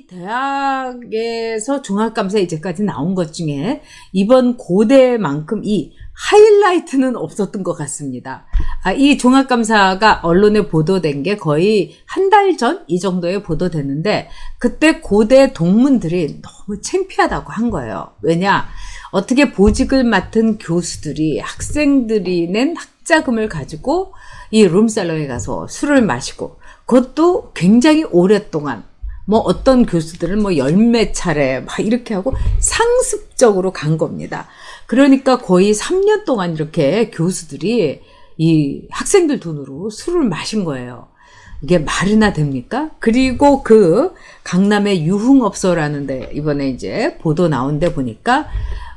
대학에서 종합감사 이제까지 나온 것 중에 이번 고대만큼 이 하이라이트는 없었던 것 같습니다. 이 종합감사가 언론에 보도된 게 거의 한 달 전 이 정도에 보도됐는데, 그때 고대 동문들이 너무 창피하다고 한 거예요. 왜냐? 어떻게 보직을 맡은 교수들이 학생들이 낸 학자금을 가지고 이 룸살롱에 가서 술을 마시고, 그것도 굉장히 오랫동안, 뭐 어떤 교수들은 뭐 열몇 차례 막 이렇게 하고 상습적으로 간 겁니다. 그러니까 거의 3년 동안 이렇게 교수들이 이 학생들 돈으로 술을 마신 거예요. 이게 말이나 됩니까? 그리고 그 강남의 유흥업소라는 데 이번에 이제 보도 나온 데 보니까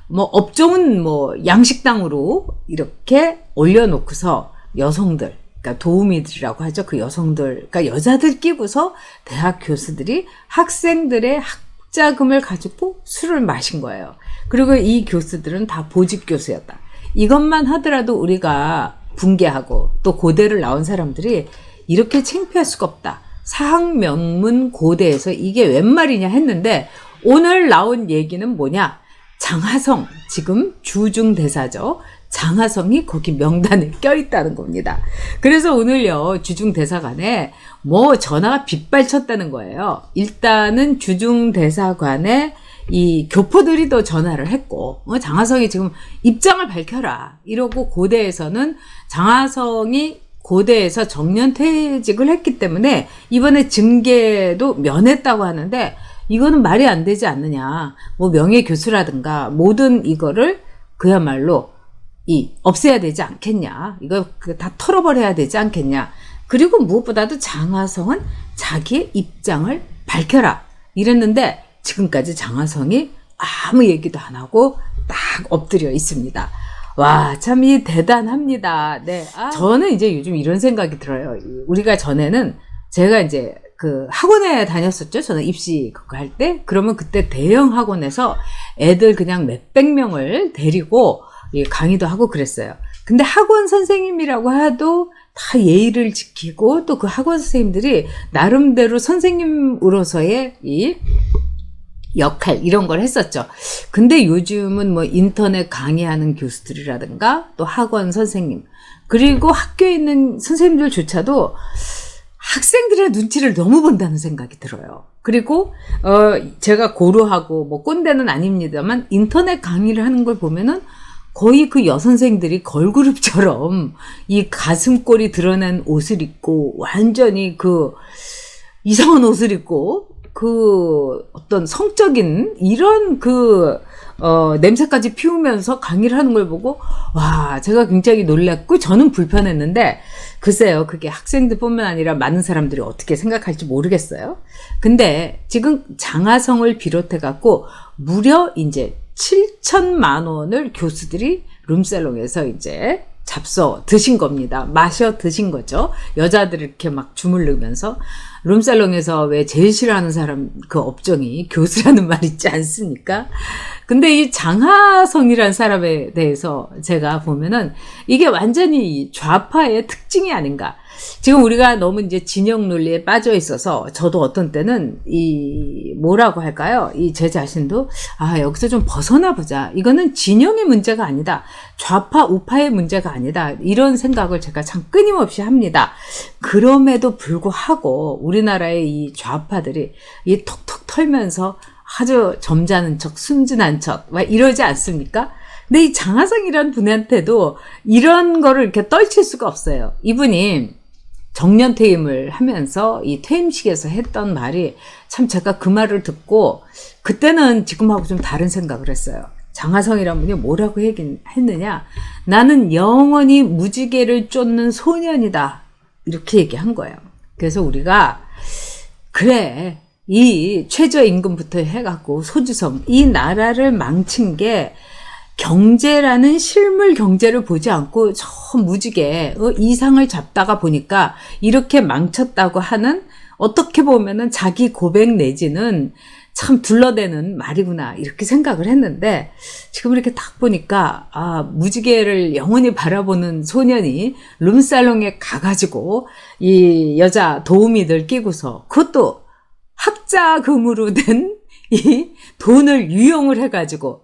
뭐 업종은 뭐 양식당으로 이렇게 올려놓고서 여성들, 그러니까 도우미들이라고 하죠. 그 여성들, 그러니까 여자들 끼고서 대학 교수들이 학생들의 학자금을 가지고 술을 마신 거예요. 그리고 이 교수들은 다 보직 교수였다. 이것만 하더라도 우리가 붕괴하고, 또 고대를 나온 사람들이 이렇게 창피할 수가 없다. 사학명문 고대에서 이게 웬 말이냐 했는데, 오늘 나온 얘기는 뭐냐? 장하성, 지금 주중대사죠. 장하성이 거기 명단에 껴있다는 겁니다. 그래서 오늘요, 주중대사관에 뭐 전화가 빗발쳤다는 거예요. 일단은 주중대사관에 이 교포들이 또 전화를 했고, 장하성이 지금 입장을 밝혀라 이러고, 고대에서는 장하성이 고대에서 정년퇴직을 했기 때문에 이번에 징계도 면했다고 하는데, 이거는 말이 안 되지 않느냐. 뭐 명예교수라든가 모든 이거를 그야말로 없애야 되지 않겠냐. 이거 다 털어버려야 되지 않겠냐. 그리고 무엇보다도 장하성은 자기의 입장을 밝혀라 이랬는데, 지금까지 장하성이 아무 얘기도 안 하고 딱 엎드려 있습니다. 와, 참 이 대단합니다. 네. 저는 이제 요즘 이런 생각이 들어요. 우리가 전에는, 제가 이제 그 학원에 다녔었죠. 저는 입시 그거 할 때. 그러면 그때 대형 학원에서 애들 그냥 몇백 명을 데리고 강의도 하고 그랬어요. 근데 학원 선생님이라고 해도 다 예의를 지키고, 또 그 학원 선생님들이 나름대로 선생님으로서의 이 역할, 이런 걸 했었죠. 근데 요즘은 뭐 인터넷 강의하는 교수들이라든가 또 학원 선생님, 그리고 학교에 있는 선생님들조차도 학생들의 눈치를 너무 본다는 생각이 들어요. 그리고 제가 고루하고 뭐 꼰대는 아닙니다만, 인터넷 강의를 하는 걸 보면은 거의 그 여선생들이 걸그룹처럼 이 가슴골이 드러난 옷을 입고, 완전히 그 이상한 옷을 입고, 그 어떤 성적인 이런 냄새까지 피우면서 강의를 하는 걸 보고, 와, 제가 굉장히 놀랐고 저는 불편했는데, 글쎄요, 그게 학생들뿐만 아니라 많은 사람들이 어떻게 생각할지 모르겠어요. 근데 지금 장하성을 비롯해 갖고 무려 이제 7천만 원을 교수들이 룸살롱에서 이제 잡숴 드신 겁니다. 마셔 드신 거죠. 여자들 이렇게 막 주물르면서. 룸살롱에서 왜 제일 싫어하는 사람, 그 업종이 교수라는 말 있지 않습니까? 근데 이 장하성이라는 사람에 대해서 제가 보면은 이게 완전히 좌파의 특징이 아닌가. 지금 우리가 너무 이제 진영 논리에 빠져 있어서, 저도 어떤 때는 뭐라고 할까요? 제 자신도, 여기서 좀 벗어나 보자. 이거는 진영의 문제가 아니다. 좌파, 우파의 문제가 아니다. 이런 생각을 제가 참 끊임없이 합니다. 그럼에도 불구하고 우리나라의 이 좌파들이 톡톡 털면서 아주 점잖은 척, 순진한 척, 막 이러지 않습니까? 근데 이 장하성이라는 분한테도 이런 거를 이렇게 떨칠 수가 없어요. 이분이 정년퇴임을 하면서 이 퇴임식에서 했던 말이, 참 제가 그 말을 듣고 그때는 지금하고 좀 다른 생각을 했어요. 장하성이란 분이 뭐라고 했느냐, 나는 영원히 무지개를 쫓는 소년이다, 이렇게 얘기한 거예요. 그래서 우리가, 그래, 이 최저임금부터 해갖고 소주성, 이 나라를 망친 게 경제라는 실물 경제를 보지 않고 저 무지개 이상을 잡다가 보니까 이렇게 망쳤다고 하는, 어떻게 보면은 자기 고백 내지는 참 둘러대는 말이구나, 이렇게 생각을 했는데, 지금 이렇게 딱 보니까 무지개를 영원히 바라보는 소년이 룸살롱에 가가지고 이 여자 도우미들 끼고서, 그것도 학자금으로 된 이 돈을 유용을 해가지고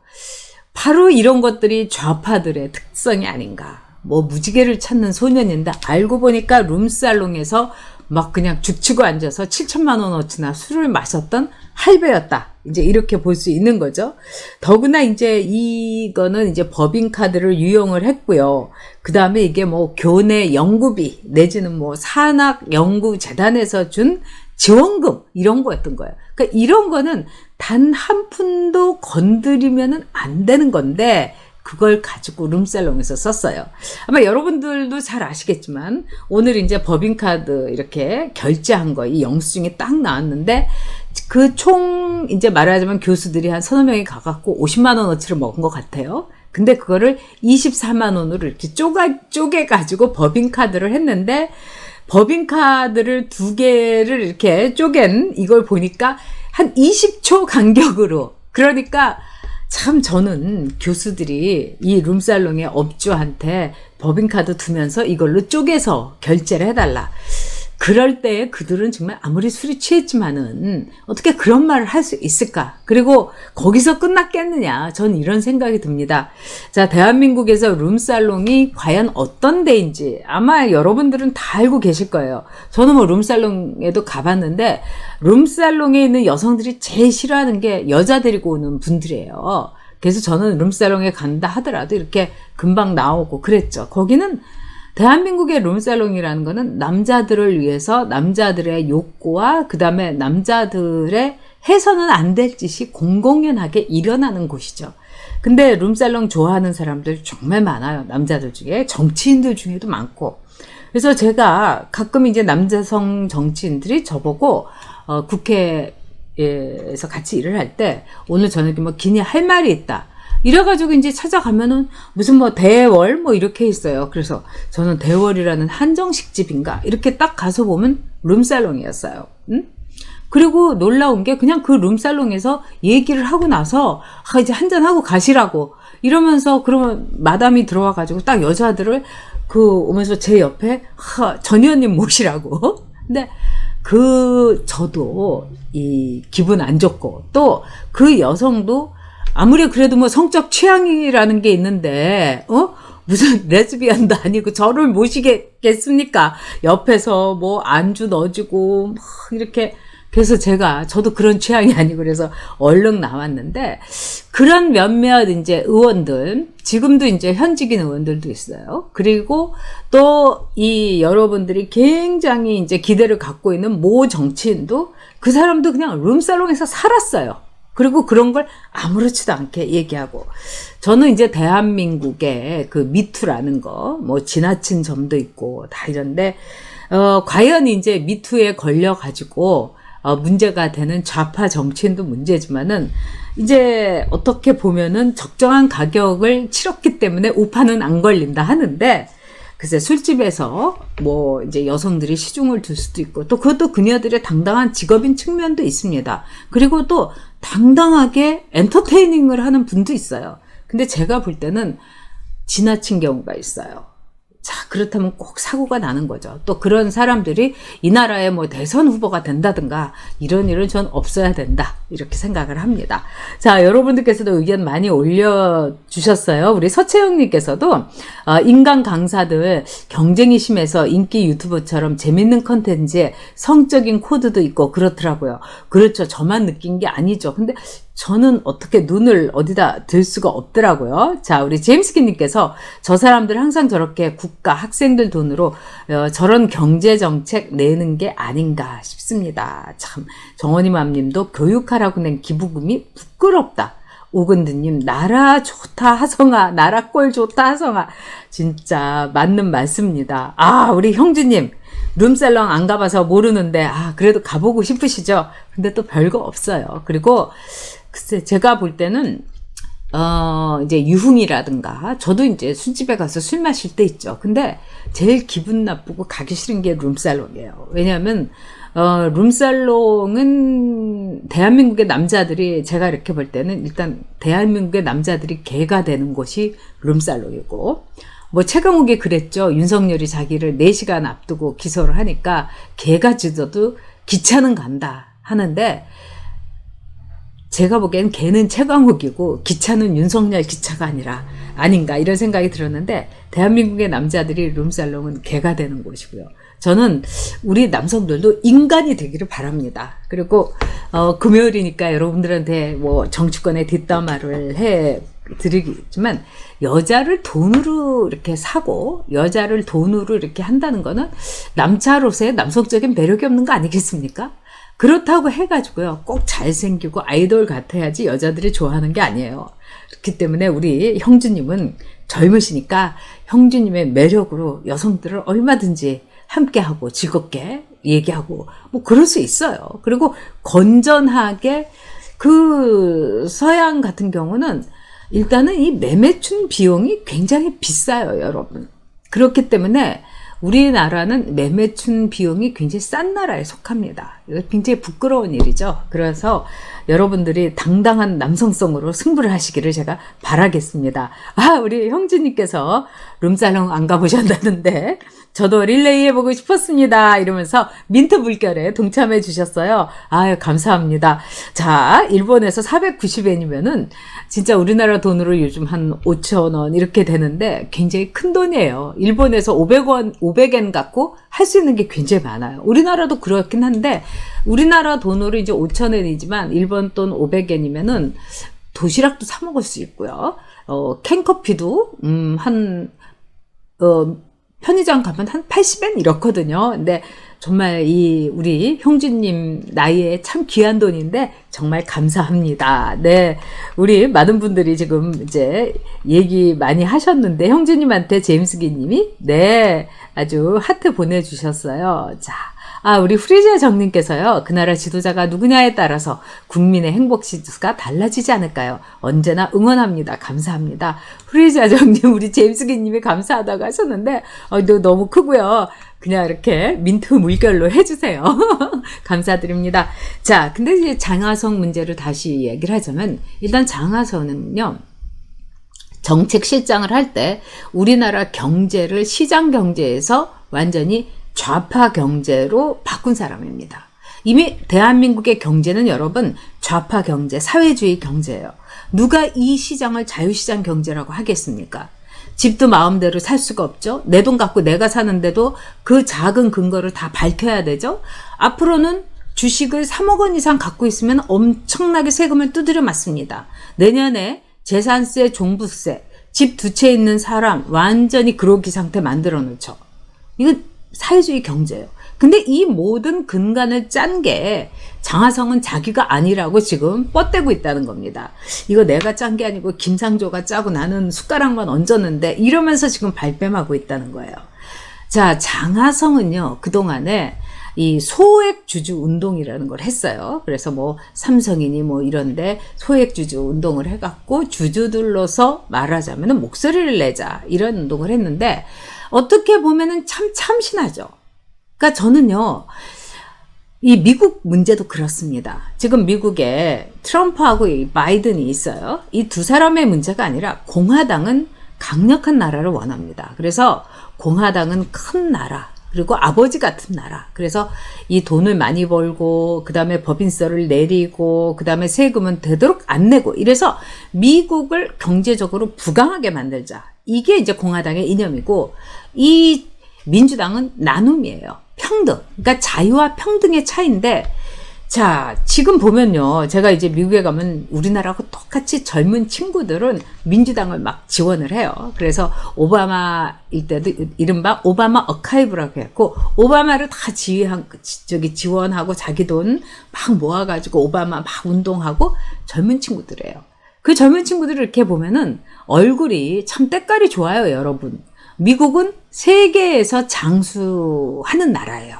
바로 이런 것들이 좌파들의 특성이 아닌가. 뭐 무지개를 찾는 소년인데 알고 보니까 룸살롱에서 막 그냥 죽치고 앉아서 7천만 원어치나 술을 마셨던 할배였다. 이제 이렇게 볼 수 있는 거죠. 더구나 이제 이거는 이제 법인카드를 유용을 했고요. 그 다음에 이게 뭐 교내 연구비 내지는 뭐 산학연구재단에서 준 지원금 이런 거였던 거예요. 그러니까 이런 거는 단 한 푼도 건드리면은 안 되는 건데 그걸 가지고 룸살롱에서 썼어요. 아마 여러분들도 잘 아시겠지만 오늘 이제 법인카드 이렇게 결제한 거 이 영수증이 딱 나왔는데 그 총 이제 말하자면 교수들이 한 서너 명이 가갖고 50만 원어치를 먹은 것 같아요. 근데 그거를 24만 원으로 이렇게 쪼개가지고 법인카드를 했는데 법인카드를 두 개를 이렇게 쪼갠 이걸 보니까 한 20초 간격으로 그러니까 참 저는 교수들이 이 룸살롱의 업주한테 법인카드 두면서 이걸로 쪼개서 결제를 해달라. 그럴 때 그들은 정말 아무리 술이 취했지만은 어떻게 그런 말을 할 수 있을까? 그리고 거기서 끝났겠느냐? 전 이런 생각이 듭니다. 자, 대한민국에서 룸살롱이 과연 어떤 데인지 아마 여러분들은 다 알고 계실 거예요. 저는 뭐 룸살롱에도 가봤는데 룸살롱에 있는 여성들이 제일 싫어하는 게 여자 데리고 오는 분들이에요. 그래서 저는 룸살롱에 간다 하더라도 이렇게 금방 나오고 그랬죠. 거기는 대한민국의 룸살롱이라는 거는 남자들을 위해서 남자들의 욕구와 그 다음에 남자들의 해서는 안 될 짓이 공공연하게 일어나는 곳이죠. 근데 룸살롱 좋아하는 사람들 정말 많아요. 남자들 중에 정치인들 중에도 많고. 그래서 제가 가끔 이제 남자성 정치인들이 저보고 국회에서 같이 일을 할 때 오늘 저녁에 뭐 기니 할 말이 있다. 이래가지고 이제 찾아가면은 무슨 뭐 대월 뭐 이렇게 있어요. 그래서 저는 대월이라는 한정식 집인가 이렇게 딱 가서 보면 룸살롱이었어요. 응? 그리고 놀라운 게 그냥 그 룸살롱에서 얘기를 하고 나서 이제 한잔하고 가시라고 이러면서 그러면 마담이 들어와가지고 딱 여자들을 오면서 제 옆에 전 의원님 모시라고. 근데 저도 이 기분 안 좋고 또 그 여성도 아무리 그래도 뭐 성적 취향이라는 게 있는데, 무슨 레즈비언도 아니고 저를 모시겠습니까? 옆에서 뭐 안주 넣어주고, 막 이렇게. 그래서 저도 그런 취향이 아니고 그래서 얼른 나왔는데, 그런 몇몇 이제 의원들, 지금도 이제 현직인 의원들도 있어요. 그리고 또 이 여러분들이 굉장히 이제 기대를 갖고 있는 모 정치인도 그 사람도 그냥 룸살롱에서 살았어요. 그리고 그런 걸 아무렇지도 않게 얘기하고. 저는 이제 대한민국의 그 미투라는 거, 뭐 지나친 점도 있고 다 이런데, 과연 이제 미투에 걸려가지고, 문제가 되는 좌파 정치인도 문제지만은, 이제 어떻게 보면은 적정한 가격을 치렀기 때문에 우파는 안 걸린다 하는데, 글쎄 술집에서 뭐 이제 여성들이 시중을 둘 수도 있고 또 그것도 그녀들의 당당한 직업인 측면도 있습니다. 그리고 또 당당하게 엔터테이닝을 하는 분도 있어요. 근데 제가 볼 때는 지나친 경우가 있어요. 자, 그렇다면 꼭 사고가 나는 거죠. 또 그런 사람들이 이 나라의 뭐 대선 후보가 된다든가 이런 일은 전 없어야 된다. 이렇게 생각을 합니다. 자, 여러분들께서도 의견 많이 올려주셨어요. 우리 서채영님께서도 인간 강사들 경쟁이 심해서 인기 유튜버처럼 재밌는 컨텐츠에 성적인 코드도 있고 그렇더라고요. 그렇죠. 저만 느낀 게 아니죠. 근데 저는 어떻게 눈을 어디다 들 수가 없더라고요. 자, 우리 제임스키님께서 저 사람들 항상 저렇게 국가 학생들 돈으로 저런 경제정책 내는 게 아닌가 싶습니다. 참, 정원이맘님도 교육하라고 낸 기부금이 부끄럽다. 오근드님, 나라 좋다 하성아, 나라 꼴 좋다 하성아. 진짜 맞는 말씀입니다. 우리 형주님. 룸살롱 안 가봐서 모르는데, 그래도 가보고 싶으시죠? 근데 또 별거 없어요. 그리고, 글쎄, 제가 볼 때는, 이제 유흥이라든가, 저도 이제 술집에 가서 술 마실 때 있죠. 근데 제일 기분 나쁘고 가기 싫은 게 룸살롱이에요. 왜냐하면, 룸살롱은 대한민국의 남자들이, 제가 이렇게 볼 때는 일단 대한민국의 남자들이 개가 되는 곳이 룸살롱이고, 뭐 최강욱이 그랬죠. 윤석열이 자기를 4시간 앞두고 기소를 하니까 개가 짖어도 기차는 간다 하는데 제가 보기엔 걔는 최강욱이고 기차는 윤석열 기차가 아닌가 이런 생각이 들었는데 대한민국의 남자들이 룸살롱은 개가 되는 곳이고요. 저는 우리 남성들도 인간이 되기를 바랍니다. 그리고 금요일이니까 여러분들한테 뭐 정치권의 뒷담화를 해 드리겠지만 여자를 돈으로 이렇게 사고 여자를 돈으로 이렇게 한다는 거는 남자로서의 남성적인 매력이 없는 거 아니겠습니까? 그렇다고 해가지고요 꼭 잘생기고 아이돌 같아야지 여자들이 좋아하는 게 아니에요. 그렇기 때문에 우리 형주님은 젊으시니까 형주님의 매력으로 여성들을 얼마든지 함께하고 즐겁게 얘기하고 뭐 그럴 수 있어요. 그리고 건전하게 그 서양 같은 경우는 일단은 이 매매춘 비용이 굉장히 비싸요, 여러분. 그렇기 때문에 우리나라는 매매춘 비용이 굉장히 싼 나라에 속합니다. 이거 굉장히 부끄러운 일이죠. 그래서 여러분들이 당당한 남성성으로 승부를 하시기를 제가 바라겠습니다. 우리 형주님께서 룸살롱 안 가보셨다는데 저도 릴레이 해보고 싶었습니다. 이러면서 민트 물결에 동참해 주셨어요. 아유, 감사합니다. 자, 일본에서 490엔이면은 진짜 우리나라 돈으로 요즘 한 5,000원 이렇게 되는데 굉장히 큰 돈이에요. 일본에서 500엔 갖고 할 수 있는 게 굉장히 많아요. 우리나라도 그렇긴 한데 우리나라 돈으로 이제 5,000엔이지만 일본 돈 500엔이면은 도시락도 사 먹을 수 있고요. 캔커피도 편의점 가면 한 80엔 이렇거든요. 근데 정말 우리 형주님 나이에 참 귀한 돈인데 정말 감사합니다. 네. 우리 많은 분들이 지금 이제 얘기 많이 하셨는데 형주님한테 제임스기 님이 네. 아주 하트 보내주셨어요. 자. 우리 프리지아 정님께서요. 그 나라 지도자가 누구냐에 따라서 국민의 행복 지수가 달라지지 않을까요? 언제나 응원합니다. 감사합니다. 프리지아 정님, 우리 제임스기 님이 감사하다고 하셨는데 너무 크고요. 그냥 이렇게 민트 물결로 해주세요. 감사드립니다. 자, 근데 이제 장하성 문제를 다시 얘기를 하자면 일단 장하성은요. 정책 실장을 할 때 우리나라 경제를 시장 경제에서 완전히 좌파 경제로 바꾼 사람입니다. 이미 대한민국의 경제는 여러분 좌파 경제, 사회주의 경제예요. 누가 이 시장을 자유시장 경제라고 하겠습니까? 집도 마음대로 살 수가 없죠. 내 돈 갖고 내가 사는데도 그 작은 근거를 다 밝혀야 되죠. 앞으로는 주식을 3억 원 이상 갖고 있으면 엄청나게 세금을 두드려 맞습니다. 내년에 재산세, 종부세, 집 두 채 있는 사람 완전히 그로기 상태 만들어 놓죠. 이건 사회주의 경제예요. 근데 이 모든 근간을 짠 게 장하성은 자기가 아니라고 지금 뻗대고 있다는 겁니다. 이거 내가 짠 게 아니고 김상조가 짜고 나는 숟가락만 얹었는데 이러면서 지금 발뺌하고 있다는 거예요. 자, 장하성은요, 그동안에 이 소액주주 운동이라는 걸 했어요. 그래서 뭐 삼성이니 뭐 이런데 소액주주 운동을 해갖고 주주들로서 말하자면 목소리를 내자 이런 운동을 했는데 어떻게 보면은 참 참신하죠. 그러니까 저는요, 이 미국 문제도 그렇습니다. 지금 미국에 트럼프하고 이 바이든이 있어요. 이 두 사람의 문제가 아니라 공화당은 강력한 나라를 원합니다. 그래서 공화당은 큰 나라, 그리고 아버지 같은 나라. 그래서 이 돈을 많이 벌고, 그 다음에 법인세를 내리고, 그 다음에 세금은 되도록 안 내고, 이래서 미국을 경제적으로 부강하게 만들자. 이게 이제 공화당의 이념이고, 이 민주당은 나눔이에요. 평등. 그러니까 자유와 평등의 차이인데, 자, 지금 보면요. 제가 이제 미국에 가면 우리나라하고 똑같이 젊은 친구들은 민주당을 막 지원을 해요. 그래서 오바마일 때도 이른바 오바마 어카이브라고 했고, 오바마를 다 지원하고 자기 돈 막 모아가지고 오바마 막 운동하고 젊은 친구들이에요. 그 젊은 친구들을 이렇게 보면은 얼굴이 참 때깔이 좋아요, 여러분. 미국은 세계에서 장수하는 나라예요.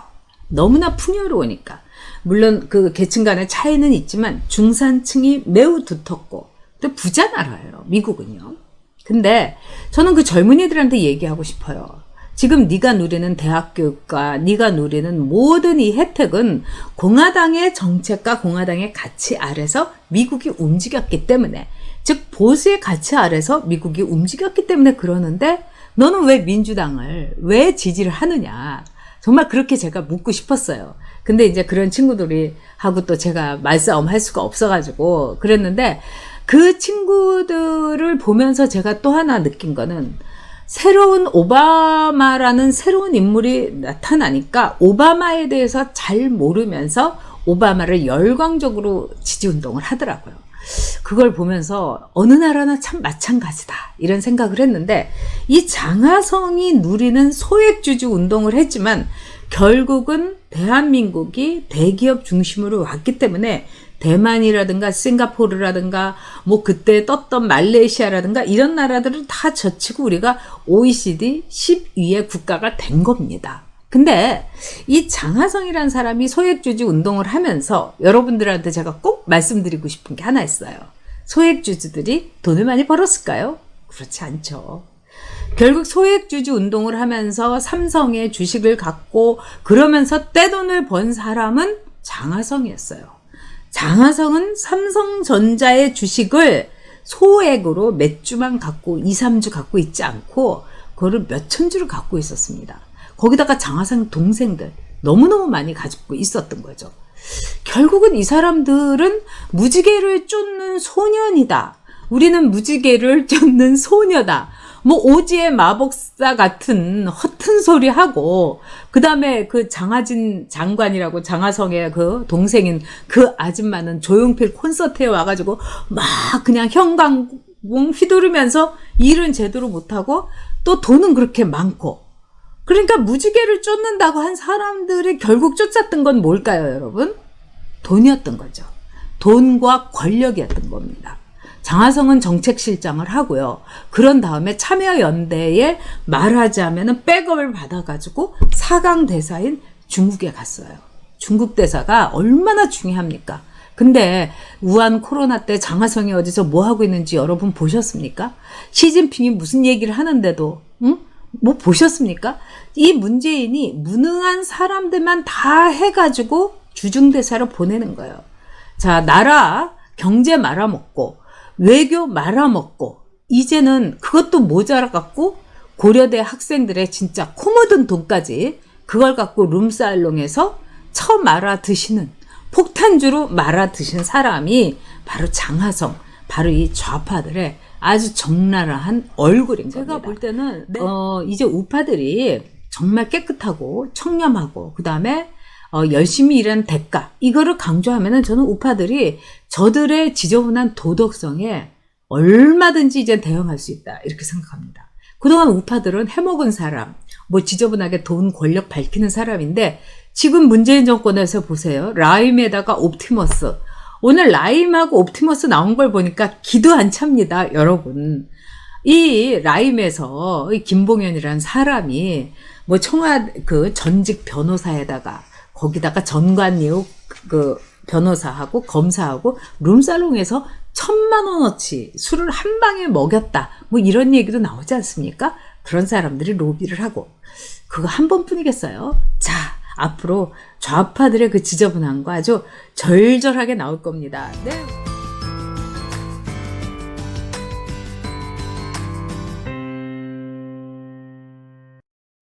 너무나 풍요로우니까. 물론 그 계층 간의 차이는 있지만 중산층이 매우 두텁고 또 부자 나라예요, 미국은요. 근데 저는 그 젊은이들한테 얘기하고 싶어요. 지금 네가 누리는 대학 교육과 네가 누리는 모든 이 혜택은 공화당의 정책과 공화당의 가치 아래서 미국이 움직였기 때문에, 즉 보수의 가치 아래서 미국이 움직였기 때문에 그러는데 너는 왜 민주당을 왜 지지를 하느냐. 정말 그렇게 제가 묻고 싶었어요. 근데 이제 그런 친구들이 하고 또 제가 말싸움 할 수가 없어가지고 그랬는데, 그 친구들을 보면서 제가 또 하나 느낀 거는, 새로운 오바마라는 새로운 인물이 나타나니까 오바마에 대해서 잘 모르면서 오바마를 열광적으로 지지운동을 하더라고요. 그걸 보면서 어느 나라나 참 마찬가지다 이런 생각을 했는데, 이 장하성이 누리는 소액주주 운동을 했지만 결국은 대한민국이 대기업 중심으로 왔기 때문에 대만이라든가 싱가포르라든가 뭐 그때 떴던 말레이시아라든가 이런 나라들을 다 젖히고 우리가 OECD 10위의 국가가 된 겁니다. 근데 이 장하성이라는 사람이 소액주주 운동을 하면서 여러분들한테 제가 꼭 말씀드리고 싶은 게 하나 있어요. 소액주주들이 돈을 많이 벌었을까요? 그렇지 않죠. 결국 소액주주 운동을 하면서 삼성의 주식을 갖고 그러면서 떼돈을 번 사람은 장하성이었어요. 장하성은 삼성전자의 주식을 소액으로 몇 주만 갖고 2, 3주 갖고 있지 않고 그거를 몇천 주를 갖고 있었습니다. 거기다가 장하성 동생들 너무너무 많이 가지고 있었던 거죠. 결국은 이 사람들은 무지개를 쫓는 소년이다. 우리는 무지개를 쫓는 소녀다. 뭐 오지의 마법사 같은 허튼 소리 하고, 그 다음에 그 장하진 장관이라고 장하성의 그 동생인 그 아줌마는 조용필 콘서트에 와가지고 막 그냥 형광봉 휘두르면서 일은 제대로 못하고 또 돈은 그렇게 많고, 그러니까 무지개를 쫓는다고 한 사람들이 결국 쫓았던 건 뭘까요, 여러분? 돈이었던 거죠. 돈과 권력이었던 겁니다. 장하성은 정책실장을 하고요. 그런 다음에 참여연대에 말하자면은 백업을 받아가지고 4강 대사인 중국에 갔어요. 중국 대사가 얼마나 중요합니까? 근데 우한 코로나 때 장하성이 어디서 뭐 하고 있는지 여러분 보셨습니까? 시진핑이 무슨 얘기를 하는데도, 뭐 보셨습니까? 이 문재인이 무능한 사람들만 다 해가지고 주중대사를 보내는 거예요. 자, 나라 경제 말아먹고 외교 말아먹고 이제는 그것도 모자라갖고 고려대 학생들의 진짜 코 묻은 돈까지 그걸 갖고 룸살롱에서 처 말아 드시는, 폭탄주로 말아 드신 사람이 바로 장하성, 바로 이 좌파들의 아주 적나라한 얼굴인 겁니다. 제가 볼 때는 이제 우파들이 정말 깨끗하고 청렴하고 그 다음에 열심히 일하는 대가, 이거를 강조하면은 저는 우파들이 저들의 지저분한 도덕성에 얼마든지 이제 대응할 수 있다 이렇게 생각합니다. 그동안 우파들은 해먹은 사람, 뭐 지저분하게 돈 권력 밝히는 사람인데, 지금 문재인 정권에서 보세요. 라임에다가 옵티머스, 오늘 라임하고 옵티머스 나온 걸 보니까 기도 안 찹니다, 여러분. 이 라임에서 이 김봉현이라는 사람이 뭐 청와 그 전직 변호사에다가 거기다가 전관예우 그 변호사하고 검사하고 룸살롱에서 1,000,000원어치 술을 한 방에 먹였다. 뭐 이런 얘기도 나오지 않습니까? 그런 사람들이 로비를 하고, 그거 한 번뿐이겠어요? 자, 앞으로 좌파들의 그 지저분한 거 아주 절절하게 나올 겁니다. 네.